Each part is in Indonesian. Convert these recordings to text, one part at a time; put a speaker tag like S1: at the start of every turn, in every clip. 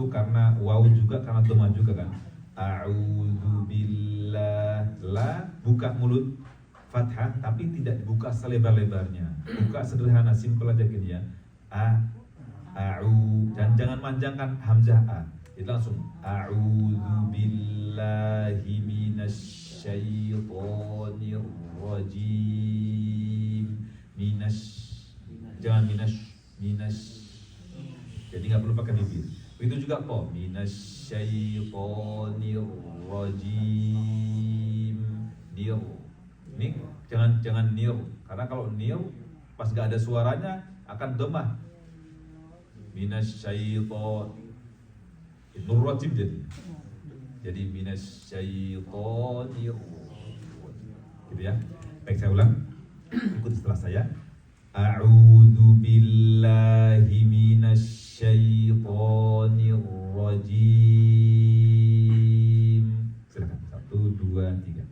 S1: Satu karena waw juga, karena dhamma juga kan. A'udzu billah. La buka mulut fathah tapi tidak dibuka selebar-lebarnya. Buka sederhana, simple aja gini ya. Dan jangan manjangkan hamzah a. Itu langsung a'udzu billahi minasyaitonir rajim. Jangan minas. Jadi nggak perlu pakai bibir. Begitu juga po minasyaitonir rajim. Nir. Ini jangan nir, karena kalau nir pas nggak ada suaranya akan dhammah. Minasyaiton nur rajim jadi minasyaitonir gitu ya. Baik, saya ulang, ikut setelah saya. A'udzu billahi minasyaitonir rajim. Silakan, 1, 2, 3.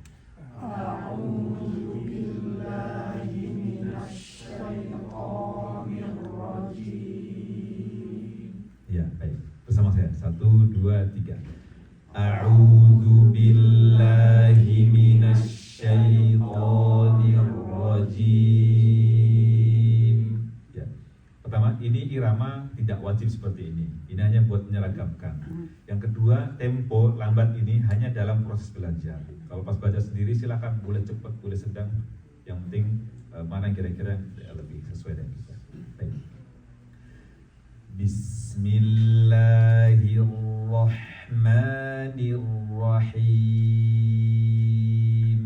S2: A'udzu billahi minasyaitonir rajim.
S1: Ya, baik. Bersama saya. 1, 2, 3. A'udzu billahi minasyaitonir rajim. Ya. Pertama, ini irama tidak wajib seperti ini. Ini hanya buat menyeragamkan. Yang kedua, tempo lambat ini hanya dalam proses belajar. Kalau pas baca sendiri silakan, boleh cepat, boleh sedang. Yang penting mana kira-kira lebih sesuai dengan kita. Baik. Bismillahirrahmanirrahim.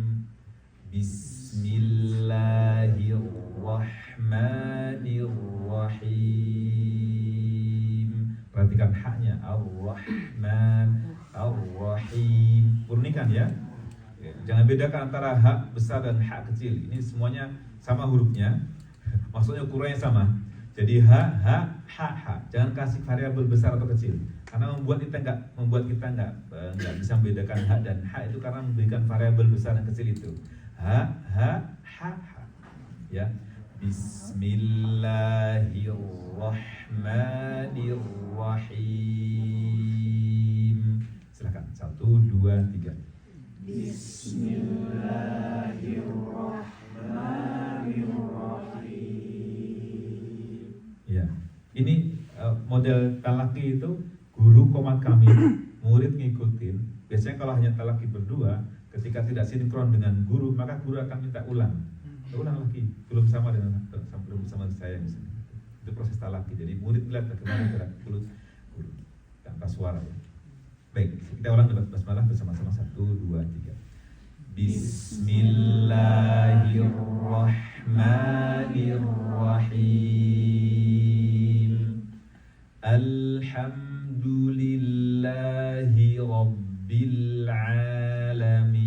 S1: Bismillahirrahmanirrahim. Perhatikan haknya, ar-rahman, ar-rahim. Purnikan ya. Jangan bedakan antara hak besar dan hak kecil. Ini semuanya sama hurufnya. Maksudnya ukurannya sama. Jadi ha. Jangan kasih variabel besar atau kecil. Karena membuat kita nggak bisa membedakan ha dan ha itu karena memberikan variabel besar dan kecil itu. Ha. Ya. Bismillahirrahmanirrahim. Silakan. 1, 2, 3.
S2: Bismillahirrahmanirrahim.
S1: Ya, ini model talaki itu guru komat kami, murid ngikutin. Biasanya kalau hanya talaki berdua, ketika tidak sinkron dengan guru, maka guru akan minta ulang lagi, belum sama saya misalnya. Itu proses talaki. Jadi murid melihat bagaimana gerak guru tanpa suara ya. Baik, kita ulang dengan basmalah bersama-sama. 1, 2, 3. Bismillahirrahmanirrahim. Alhamdulillahi rabbil alamin.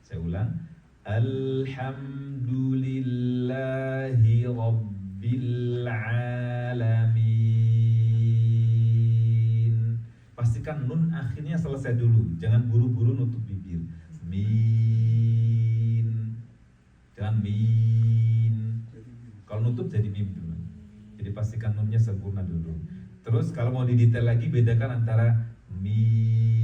S1: Saya ulang. Alhamdulillahi rabbil alamin. Pastikan nun akhirnya selesai dulu. Jangan buru-buru nutup bibir. Min. Jangan min. Kalau nutup jadi mim dulu. Jadi pastikan nunnya sempurna dulu. Terus kalau mau didetail lagi, bedakan antara min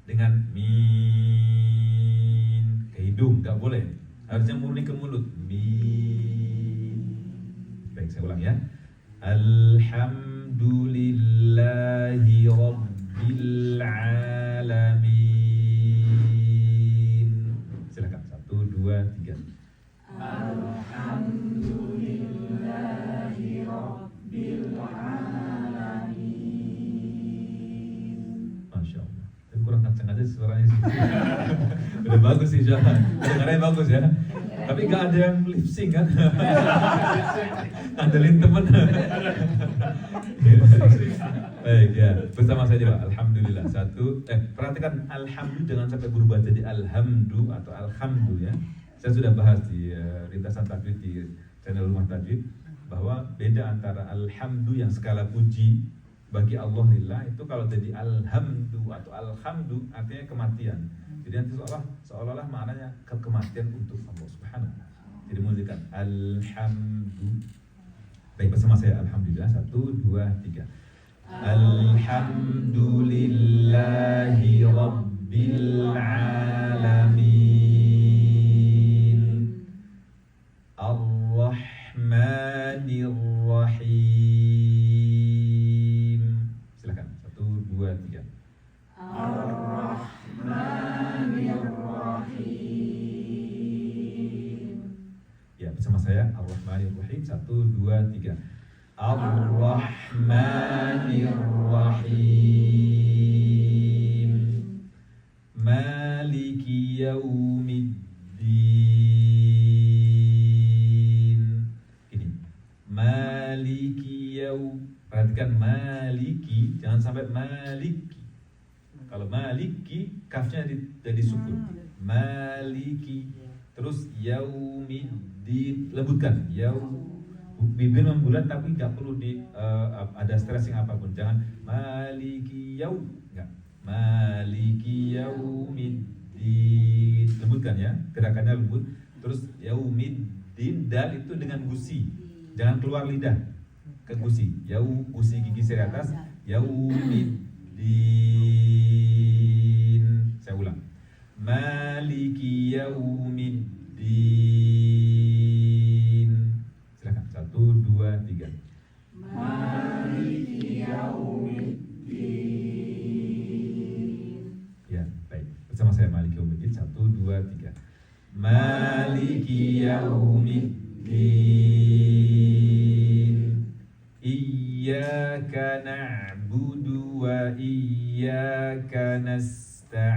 S1: dengan min ke hidung, nggak boleh. Harusnya murni ke mulut. Min. Baik, saya ulang ya. Alhamdulillahi rabbil alamin. Silakan. 1, 2, 3.
S2: Alhamdulillahi rabbil alamin.
S1: Masya Allah. Tapi kurang kencang aja suaranya sih. Udah bagus sih, Jahan. Dengarnya bagus ya. Tapi nggak ada yang lip sync kan? Ngandelin temen. Baik ya, bersama saya juga. Alhamdulillah. 1, perhatikan alhamdulillah, jangan sampai berubah jadi alhamdu atau alhamdu ya. Saya sudah bahas di rintasan tajwid di channel Rumah Tajwid bahwa beda antara alhamdu yang skala puji bagi Allah lillah, itu kalau jadi alhamdu atau alhamdu artinya kematian. Jadi nanti seolah-olah maknanya kematian untuk Allah Subhanahu. Jadi menunjukkan alhamdu Baik, bersama saya alhamdulillah. 1, 2, 3. Alhamdulillahi Rabbil Alamin Ar-Rahmanir Rahim. Silakan. 1, 2, 3.
S2: Ar-Rahmanir Rahim.
S1: Ya, bersama saya Ar-Rahmanir Rahim. 1, 2, 3. Ar-Rahmanir Rahim Maliki Yaumiddin. Ini Maliki Perhatikan Maliki, jangan sampai Maliki. Kalau Maliki, kafnya jadi sukun. Maliki. Terus Yaumiddin, lembutkan. Bibir membulat tapi nggak perlu ada stressing apapun. Jangan Maliki enggak. Maliki Yaumiddin, lembutkan ya, gerakannya lembut. Terus Yaumiddin, dal itu dengan gusi, jangan keluar lidah ke gusi. Gusi gigi seri atas. Yaumiddin. Saya ulang. Maliki Yaumiddin. Silakan. 1, 2, 3.
S2: Maliki Yaumiddin.
S1: Ya, baik. Bersama saya Maliki Yaumiddin. 1, 2, 3. Maliki Yaumiddin. Iyyaka na'budu wa iyyaka nasta'in.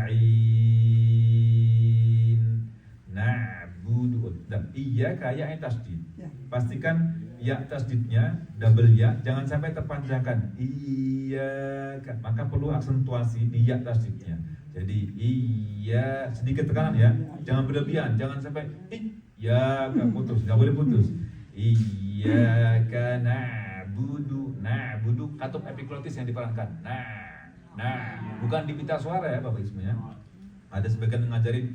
S1: Na'budu. Dan iyyaka ya tasdid. Pastikan ya tasdidnya double ya, jangan sampai terpanjangkan. Iyyaka, maka perlu aksentuasi di ya tasdidnya. Jadi iya, sedikit tekanan ya, jangan berlebihan, jangan sampai ya putus, nggak boleh putus. Iyyaka na'budu, katup epiglotis yang diperankan. Bukan di pita suara ya Bapak Ibu semuanya. Ada sebagian ngajarin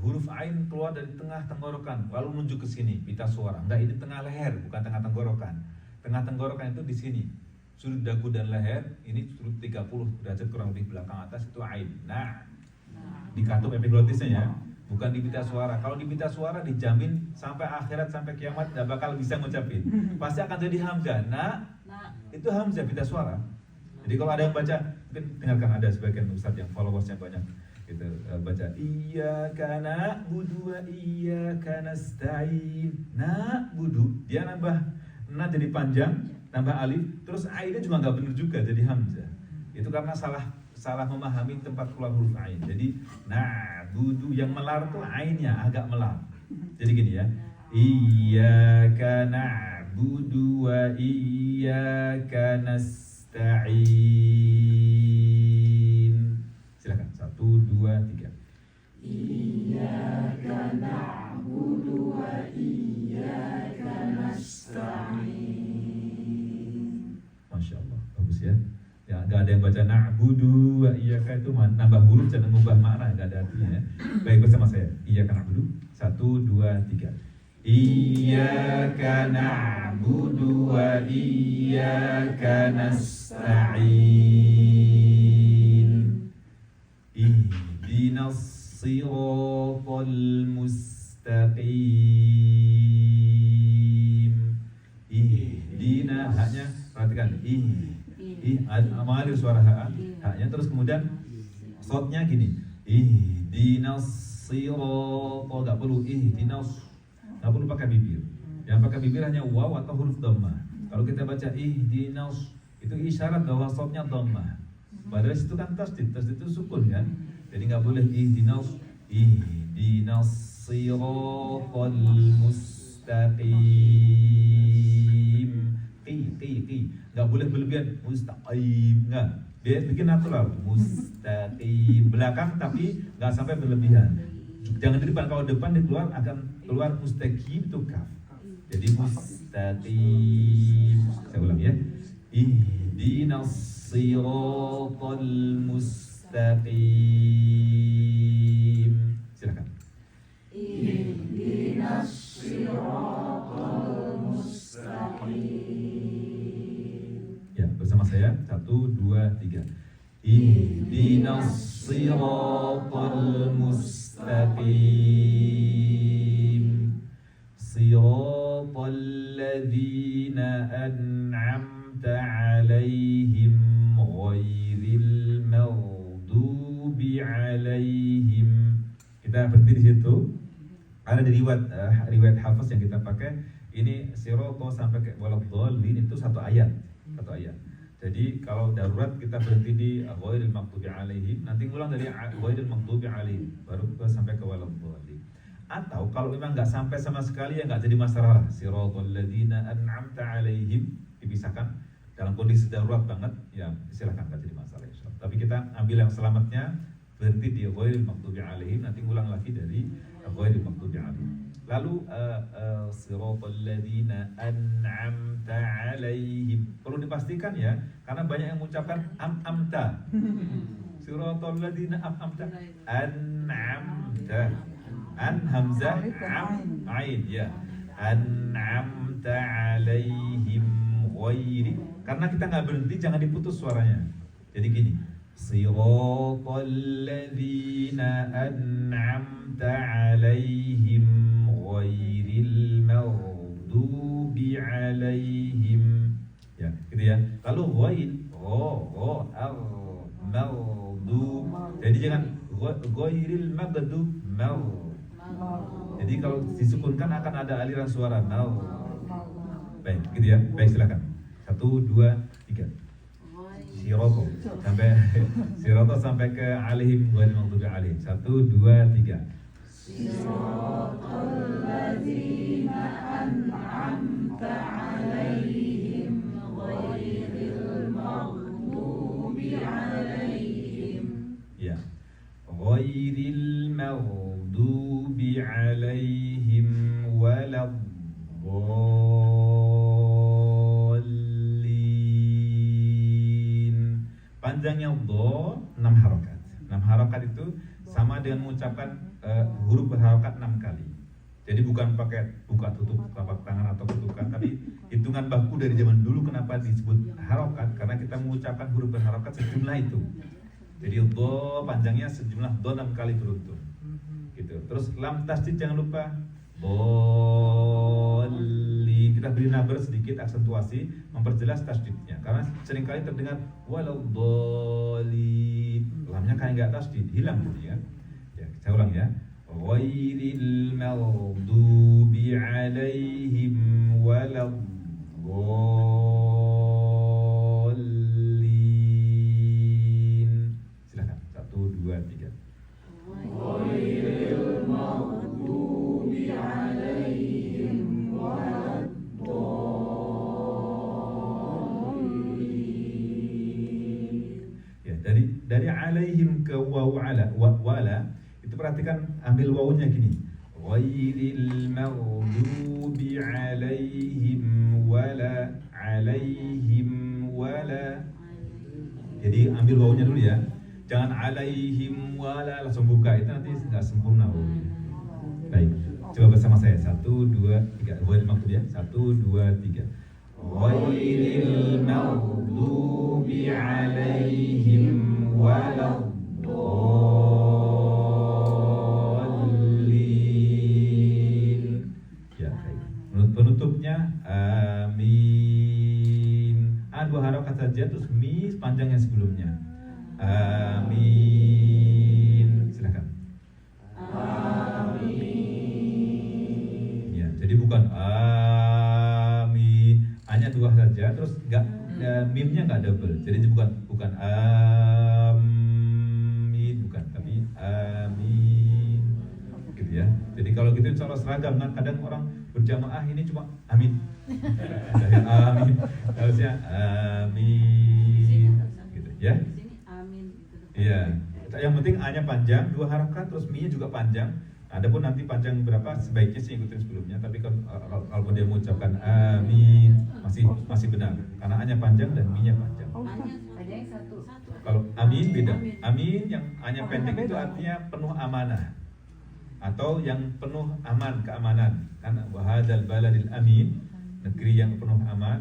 S1: huruf ain keluar dari tengah tenggorokan lalu menuju ke sini, pita suara. Enggak, ini tengah leher, bukan tengah tenggorokan. Tengah tenggorokan itu di sini. Sudut dagu dan leher ini sudut 30 derajat kurang lebih belakang atas itu ain. Di katup epiglotisnya ya, bukan di pita suara. Kalau di pita suara dijamin sampai akhirat, sampai kiamat enggak bakal bisa ngucapin. Pasti akan jadi hamzah. Itu hamzah pita suara. Jadi kalau ada yang baca, mungkin dengarkan, ada sebagian ustadz yang followersnya banyak gitu, baca iyyaka na'budu wa iyyaka nasta'in. Na'budu, dia nambah na jadi panjang, nambah alif, terus ainnya juga nggak benar juga jadi hamzah. Itu karena salah memahami tempat keluar huruf ain. Jadi na'budu yang melar tuh ainnya agak melar. Jadi gini ya, iyyaka na'budu wa iyyaka nasta'in. Silakan. 1, 2, 3.
S2: Iyyaka na'budu wa iyyaka nasta'in.
S1: Masya Allah, bagus ya. Ya, nggak ada yang baca na'budu wa iyyaka itu nambah huruf dan mengubah makna, nggak ada artinya ya. Baik, bersama saya. Iyyaka na'budu. 1, 2, 3. Iyyaka na'budu wa iyyaka nasta'in. Ihdinas siratal mustaqim. Ihdina, haknya perhatikan. Mengalir suara haknya, terus kemudian shotnya gini. Ihdinas siratal, nggak perlu ihdinas, nggak perlu pakai bibir. Yang pakai bibir hanya waw atau huruf dhammah. Kalau kita baca ihdinas, itu isyarat bahwa shotnya dhammah. Padahal situ kan tasdid itu sukun kan. Jadi nggak boleh ihdinas siratal mustaqim. Qi. Nggak boleh berlebihan mustaqim, nggak. Dia bikin natural mustaqim belakang tapi nggak sampai berlebihan. Jangan di depan, kalau depan dia akan keluar mustaqim itu kaf. Jadi mustaqim. Saya ulang ya. Ihdinas siratal mustaqim. Silakan.
S2: Ihdinas siratal mustaqim.
S1: saya. 1, 2, 3. Ihdinas siratal mustaqim. Siratal ladzina an'amta 'alaihim ghairil maghdubi 'alaihim. Kita berhenti di situ. Ada di riwayat Hafiz yang kita pakai. Ini sirata sampai ke waladhdallin itu satu ayat. Jadi kalau darurat kita berhenti di ghairil maghdubi 'alaihim, nanti ngulang dari ghairil maghdubi 'alaihim baru sampai ke waladhdallin. Atau kalau memang nggak sampai sama sekali ya nggak jadi masalah. Siratal ladzina an'amta 'alaihim dipisahkan dalam kondisi darurat banget ya silakan, nggak jadi masalah insyaallah. Tapi kita ambil yang selamatnya, berhenti di ghairil maghdubi 'alaihim, nanti ngulang lagi dari ghairil maghdubi 'alaihim. Lalu siratal ladzina an'amta 'alaihim perlu dipastikan ya, karena banyak yang mengucapkan amta. Siratal ladzina an'amta, an'amta, an hamzah am ain ya, an'amta 'alaihim ghairi, karena kita nggak berhenti jangan diputus suaranya. Jadi gini, siratal ladzina an'amta 'alaihim ghairil maghdubi 'alaihim ya, gitu ya. Lalu ghair maghdub, jadi jangan ghairil maghdub jadi kalau disukunkan akan ada aliran suara mau. Baik, gitu ya. Baik, silakan. 1, 2, 3. Sirato sampai ke alaihim ghairil maghdubi 'alaihim. 1, 2, 3.
S2: Siratal ladzina an'amta 'alaihim ghairil maghdubi 'alaihim.
S1: Ya. Ghairil maghdubi 'alaihim waladdallin. Panjangnya dha 6 harokat. 6 harokat itu sama dengan mengucapkan huruf berharokat 6 kali. Jadi bukan pakai buka tutup telapak tangan atau ketukan, tapi hitungan baku dari zaman dulu kenapa disebut harokat, karena kita mengucapkan huruf berharokat sejumlah itu. Jadi dha panjangnya sejumlah dha 6 kali beruntun. Gitu. Terus lam tasdid jangan lupa. Dhalli, kita beri nabar sedikit aksentuasi memperjelas tasdidnya, karena seringkali terdengar waladhdallin. Lamnya kayak enggak tasdid, hilang gitu ya. Ya, saya ulang ya. Ghairil maghdubi 'alaihim waladdallin. Silakan. 1, 2, 3.
S2: Ghairil maghdubi 'alaihim waladdallin.
S1: Ya, dari alaihim ke wala itu perhatikan, ambil wawunya gini. Ghairil maghdubi 'alaihim wala 'alaihim wala. Jadi ambil wawunya dulu ya. Jangan 'alaihim wala langsung buka, itu nanti enggak sempurna wawunya. Baik, coba bersama saya. 1, 2, 3. Ghairil maghdubi ya. 1, 2, 3. Ghairil maghdubi 'alaihim waladdallin. Ya, baik. Penutupnya amin. Dua harokat saja, terus mi panjang yang sebelumnya. Amin. Silakan.
S2: Amin.
S1: Ya, jadi bukan amin, hanya dua saja, terus enggak mimnya enggak double. Jadi bukan amin, bukan, tapi amin. Gitu ya. Jadi kalau gitu insya Allah seragam kan, kadang orang berjamaah ini cuma amin. Saya amin. Harusnya amin. Gitu ya. Iya. Yang penting A-nya panjang, 2 harokat, terus mi-nya juga panjang. Adapun nanti panjang berapa sebaiknya sih ikutin sebelumnya, tapi kalau dia mengucapkan amin masih benar karena A-nya panjang dan mi-nya panjang.
S3: Ada yang satu.
S1: Kalau amin beda. Amin yang A-nya pendek itu artinya penuh amanah atau yang penuh aman, keamanan. Kan wahadzal baladil amin, negeri yang penuh aman.